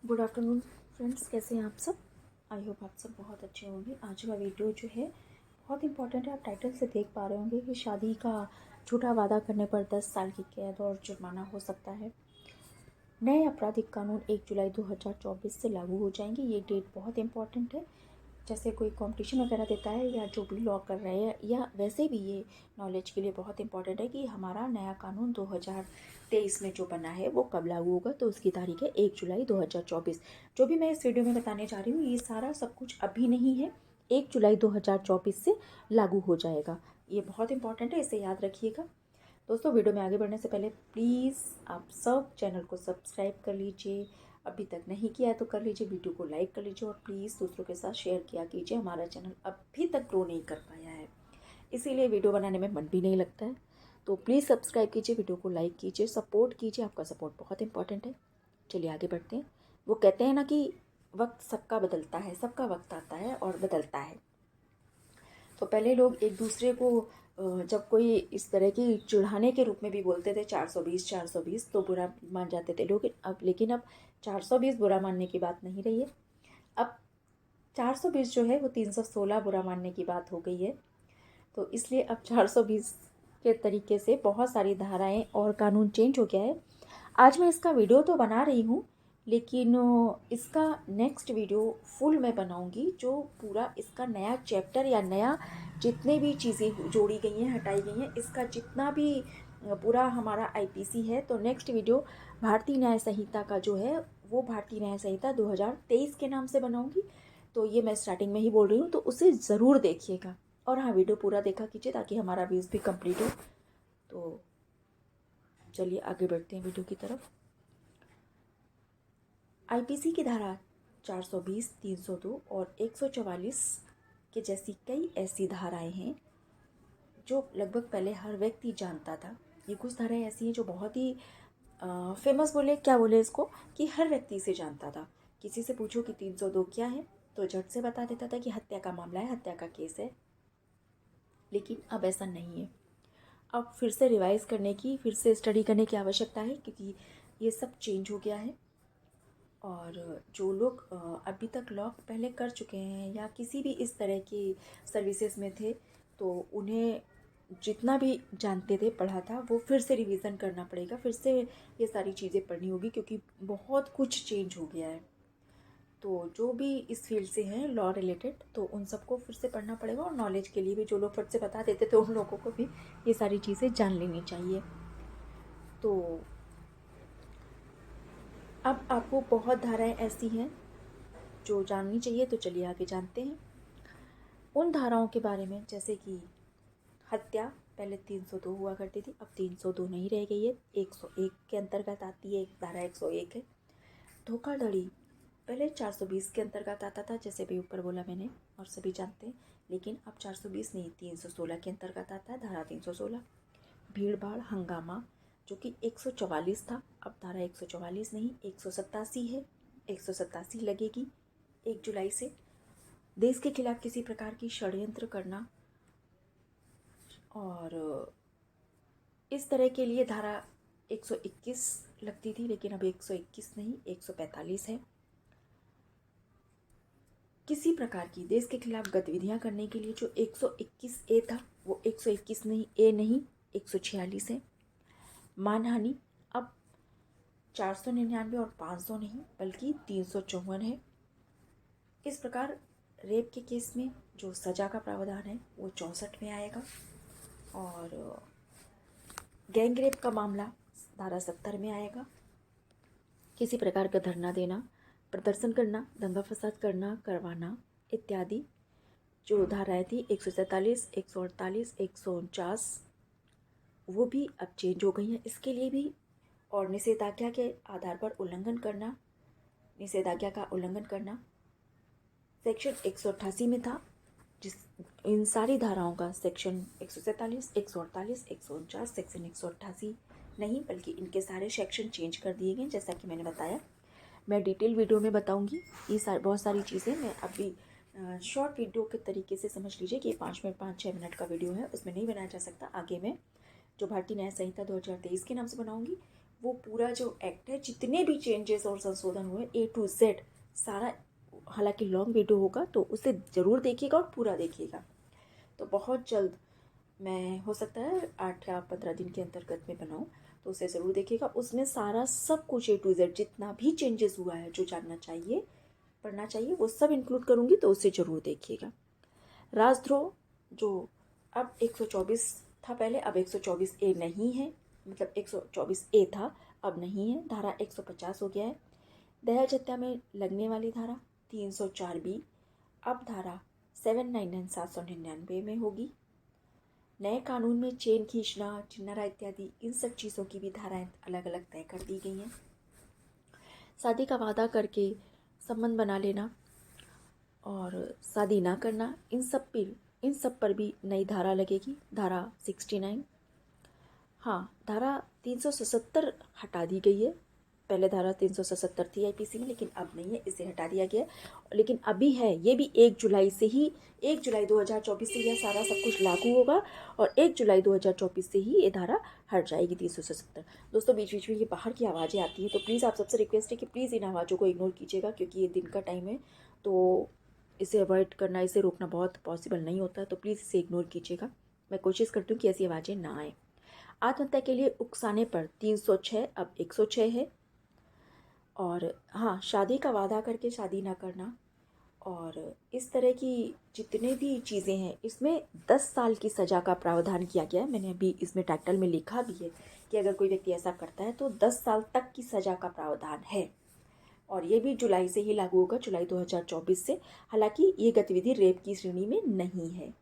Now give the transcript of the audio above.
Good afternoon friends, कैसे हैं आप सब। आई होप आप सब बहुत अच्छे होंगे। आज का वीडियो जो है बहुत इंपॉर्टेंट है। आप टाइटल से देख पा रहे होंगे कि शादी का झूठा वादा करने पर 10 साल की कैद और जुर्माना हो सकता है। नए आपराधिक कानून 1 जुलाई 2024 से लागू हो जाएंगे। ये डेट बहुत इंपॉर्टेंट है। जैसे कोई कंपटीशन वगैरह देता है या जो भी लॉ कर रहे हैं, या वैसे भी ये नॉलेज के लिए बहुत इंपॉर्टेंट है कि हमारा नया कानून 2023 में जो बना है वो कब लागू होगा। तो उसकी तारीख है 1 जुलाई 2024। जो भी मैं इस वीडियो में बताने जा रही हूँ ये सारा सब कुछ अभी नहीं है, 1 जुलाई 2024 से लागू हो जाएगा। ये बहुत इंपॉर्टेंट है, इसे याद रखिएगा। दोस्तों, वीडियो में आगे बढ़ने से पहले प्लीज़ आप सब चैनल को सब्सक्राइब कर लीजिए। अभी तक नहीं किया है तो कर लीजिए, वीडियो को लाइक कर लीजिए और प्लीज़ दूसरों के साथ शेयर किया कीजिए। हमारा चैनल अभी तक ग्रो नहीं कर पाया है, इसीलिए वीडियो बनाने में मन भी नहीं लगता है। तो प्लीज़ सब्सक्राइब कीजिए, वीडियो को लाइक कीजिए, सपोर्ट कीजिए। आपका सपोर्ट बहुत इंपॉर्टेंट है। चलिए आगे बढ़ते हैं। वो कहते हैं ना कि वक्त सबका बदलता है, सबका वक्त आता है और बदलता है। तो पहले लोग एक दूसरे को जब कोई इस तरह की चिढ़ाने के रूप में भी बोलते थे 420 420, तो बुरा मान जाते थे लोग। लेकिन अब 420 बुरा मानने की बात नहीं रही है। अब 420 जो है वो 316 बुरा मानने की बात हो गई है। तो इसलिए अब 420 के तरीके से बहुत सारी धाराएं और कानून चेंज हो गया है। आज मैं इसका वीडियो तो बना रही हूँ, लेकिन इसका नेक्स्ट वीडियो फुल मैं बनाऊंगी, जो पूरा इसका नया चैप्टर या नया जितने भी चीज़ें जोड़ी गई हैं, हटाई गई हैं, इसका जितना भी पूरा हमारा आईपीसी है। तो नेक्स्ट वीडियो भारतीय न्याय संहिता का जो है वो भारतीय न्याय संहिता 2023 के नाम से बनाऊंगी। तो ये मैं स्टार्टिंग में ही बोल रही हूँ, तो उसे ज़रूर देखिएगा। और हाँ, वीडियो पूरा देखा कीजिए ताकि हमारा व्यूज़ भी कंप्लीट हो। तो चलिए आगे बढ़ते हैं वीडियो की तरफ। आईपीसी की धारा 420, 302 और 144 के जैसी कई ऐसी धाराएं हैं जो लगभग पहले हर व्यक्ति जानता था। ये कुछ धाराएं ऐसी हैं जो बहुत ही फेमस, बोले क्या बोले इसको, कि हर व्यक्ति इसे जानता था। किसी से पूछो कि 302 क्या है तो झट से बता देता था कि हत्या का मामला है, हत्या का केस है। लेकिन अब ऐसा नहीं है। अब फिर से रिवाइज करने की, फिर से स्टडी करने की आवश्यकता है, क्योंकि ये सब चेंज हो गया है। और जो लोग अभी तक लॉ पहले कर चुके हैं या किसी भी इस तरह की सर्विसेज में थे, तो उन्हें जितना भी जानते थे, पढ़ा था, वो फिर से रिवीजन करना पड़ेगा। फिर से ये सारी चीज़ें पढ़नी होगी, क्योंकि बहुत कुछ चेंज हो गया है। तो जो भी इस फील्ड से हैं लॉ रिलेटेड, तो उन सबको फिर से पढ़ना पड़ेगा। और नॉलेज के लिए भी जो लोग फट से बता देते थे, उन लोगों को भी ये सारी चीज़ें जान लेनी चाहिए। तो अब आपको बहुत धाराएं ऐसी हैं जो जाननी चाहिए, तो चलिए आगे जानते हैं उन धाराओं के बारे में। जैसे कि हत्या पहले 302 हुआ करती थी, अब 302 नहीं रह गई है, 101 के अंतर्गत आती है, धारा 101 है। धोखाधड़ी पहले 420 के अंतर्गत आता था, जैसे भी ऊपर बोला मैंने और सभी जानते हैं, लेकिन अब 420 नहीं, 316 के अंतर्गत आता है, धारा 316। भीड़ भाड़ हंगामा जो कि 144 था, अब धारा 144 नहीं 187 है, 187 लगेगी 1 जुलाई से। देश के खिलाफ किसी प्रकार की षड्यंत्र करना और इस तरह के लिए धारा 121 लगती थी, लेकिन अब 121 नहीं 145 है। किसी प्रकार की देश के खिलाफ गतिविधियां करने के लिए जो 121 ए था, वो 121 नहीं ए नहीं 146 है। मानहानि अब 499 और 500 नहीं बल्कि 354 है। इस प्रकार रेप के केस में जो सजा का प्रावधान है वो 64 में आएगा। और गैंग रेप का मामला धारा 70 में आएगा। किसी प्रकार का धरना देना, प्रदर्शन करना, दंगा फसाद करना, करवाना इत्यादि जो धाराएं थी 147, 148, 149, वो भी अब चेंज हो गई हैं। इसके लिए भी, और निषेधाज्ञा के आधार पर उल्लंघन करना, निषेधाज्ञा का उल्लंघन करना सेक्शन 188 में था। जिस इन सारी धाराओं का सेक्शन 147, 148, 149, सेक्शन 188 नहीं बल्कि इनके सारे सेक्शन चेंज कर दिए गए। जैसा कि मैंने बताया, मैं डिटेल वीडियो में बताऊंगी ये बहुत सारी चीज़ें। मैं अभी शॉर्ट वीडियो के तरीके से समझ लीजिए कि 5-6 मिनट का वीडियो है, उसमें नहीं बनाया जा सकता। आगे मैं जो भारतीय न्याय संहिता 2023 के नाम से बनाऊंगी, वो पूरा जो एक्ट है, जितने भी चेंजेस और संशोधन हुए A to Z सारा, हालांकि लॉन्ग वीडियो होगा तो उसे ज़रूर देखिएगा और पूरा देखिएगा। तो बहुत जल्द मैं, हो सकता है 8 या 15 दिन के अंतर्गत में बनाऊँ, तो उसे ज़रूर देखिएगा। उसमें सारा सब कुछ A to Z जितना भी चेंजेस हुआ है, जो जानना चाहिए, पढ़ना चाहिए, वो सब इंक्लूड करूँगी, तो उसे ज़रूर देखिएगा। राजद्रोह जो अब 124 था पहले, अब 124A नहीं है, मतलब 124A था, अब नहीं है, धारा 150 हो गया है। दहेज हत्या में लगने वाली धारा 304B अब धारा 799 799 में होगी। नए कानून में चेन खींचना, चिन्हरा इत्यादि, इन सब चीज़ों की भी धाराएं अलग अलग तय कर दी गई हैं। शादी का वादा करके संबंध बना लेना और शादी ना करना, इन सब पर भी नई धारा लगेगी, धारा 69। हाँ, धारा 377 हटा दी गई है। पहले धारा 377 थी आईपीसी में, लेकिन अब नहीं है, इसे हटा दिया गया है। लेकिन अभी है, ये भी 1 जुलाई से ही, 1 जुलाई 2024 से यह सारा सब कुछ लागू होगा और 1 जुलाई 2024 से ही ये धारा हट जाएगी 377। दोस्तों, बीच बीच में ये बाहर की आवाज़ें आती हैं, तो प्लीज़ आप सबसे रिक्वेस्ट है कि प्लीज़ इन आवाज़ों को इग्नोर कीजिएगा, क्योंकि ये दिन का टाइम है, तो इसे अवॉइड करना, इसे रोकना बहुत पॉसिबल नहीं होता है, तो प्लीज़ इसे इग्नोर कीजिएगा। मैं कोशिश करती हूँ कि ऐसी आवाज़ें ना आए। आत्महत्या के लिए उकसाने पर 306 अब 106 है। और हाँ, शादी का वादा करके शादी ना करना और इस तरह की जितने भी चीज़ें हैं, इसमें 10 साल की सज़ा का प्रावधान किया गया है। मैंने अभी इसमें टाइटल में लिखा भी है कि अगर कोई व्यक्ति ऐसा करता है तो 10 साल तक की सज़ा का प्रावधान है, और ये भी जुलाई से ही लागू होगा, जुलाई 2024 से। हालांकि ये गतिविधि रेप की श्रेणी में नहीं है।